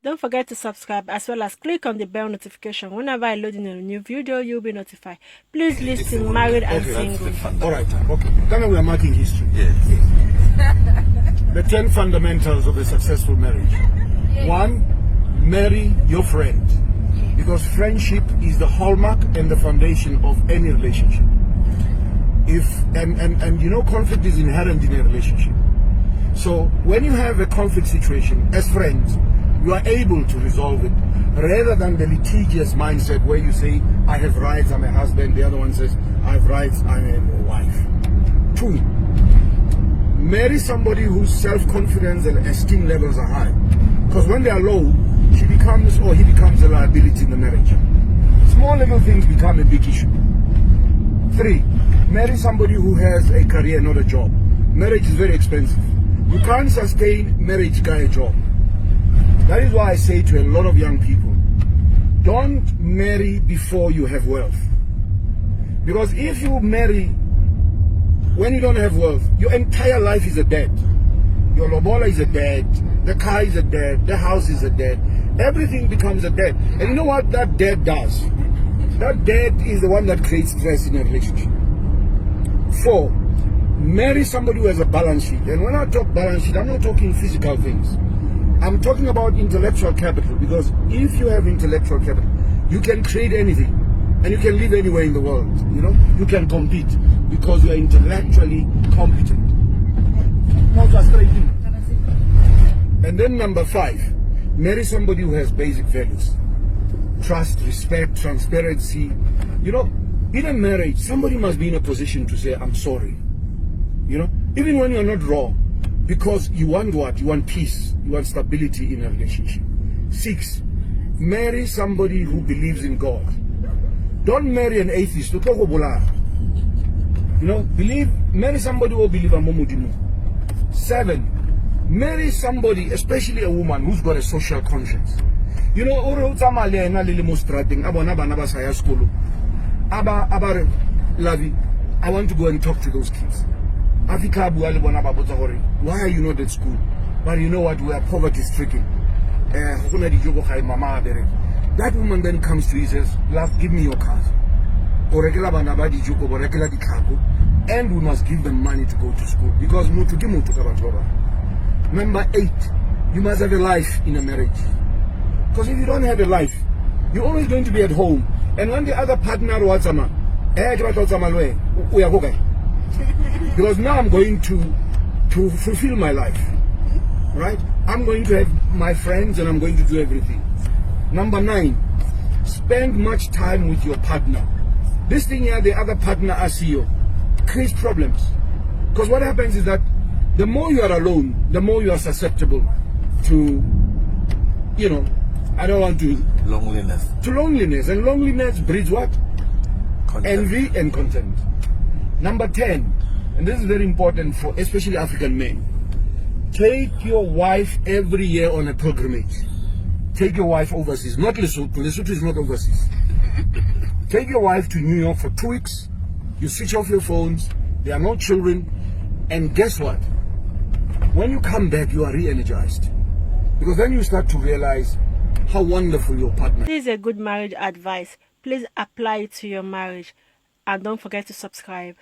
Don't forget to subscribe as well as click on the bell notification. Whenever I load in a new video, you'll be notified. Please listen, married and single. Alright, okay. Then we are marking history. Yes. The 10 fundamentals of a successful marriage. 1, marry your friend. Because friendship is the hallmark and the foundation of any relationship. And you know, conflict is inherent in a relationship. So when you have a conflict situation as friends, you are able to resolve it rather than the litigious mindset where you say, I have rights, I'm a husband, the other one says, I have rights, I'm a wife. 2, marry somebody whose self-confidence and esteem levels are high. Because when they are low, she becomes or he becomes a liability in the marriage. Small little things become a big issue. 3, marry somebody who has a career, not a job. Marriage is very expensive. You can't sustain marriage by a job. That is why I say to a lot of young people, don't marry before you have wealth. Because if you marry when you don't have wealth, your entire life is a debt. Your lobola is a debt, the car is a debt, the house is a debt. Everything becomes a debt. And you know what that debt does? That debt is the one that creates stress in a relationship. 4, marry somebody who has a balance sheet. And when I talk balance sheet, I'm not talking physical things. I'm talking about intellectual capital, because if you have intellectual capital, you can create anything and you can live anywhere in the world. You know, you can compete because you are intellectually competent. Not just straight in. And then number 5, marry somebody who has basic values: trust, respect, transparency. You know, in a marriage, somebody must be in a position to say, I'm sorry. You know, even when you're not wrong. Because you want what? You want peace. You want stability in a relationship. 6, marry somebody who believes in God. Don't marry an atheist. You know, marry somebody who believes in Momudimu. 7, marry somebody, especially a woman, who's got a social conscience. You know, I want to go and talk to those kids. Why are you not at school? But you know what? We are poverty stricken. That woman then comes to you and says, love, give me your card. And we must give them money to go to school. Because number 8, you must have a life in a marriage. Because if you don't have a life, you're always going to be at home. And when the other partner because now I'm going to fulfill my life, right? I'm going to have my friends and I'm going to do everything. Number 9, spend much time with your partner. This thing here, the other partner as you, creates problems. Because what happens is that the more you are alone, the more you are susceptible to, you know, I don't want to... Loneliness. To loneliness. And loneliness breeds what? Content. Envy and contempt. Number 10, and this is very important for especially African men. Take your wife every year on a pilgrimage. Take your wife overseas. Not Lesotho. Lesotho is not overseas. Take your wife to New York for 2 weeks. You switch off your phones. There are no children. And guess what? When you come back, you are re-energized. Because then you start to realize how wonderful your partner is. This is a good marriage advice. Please apply it to your marriage. And don't forget to subscribe.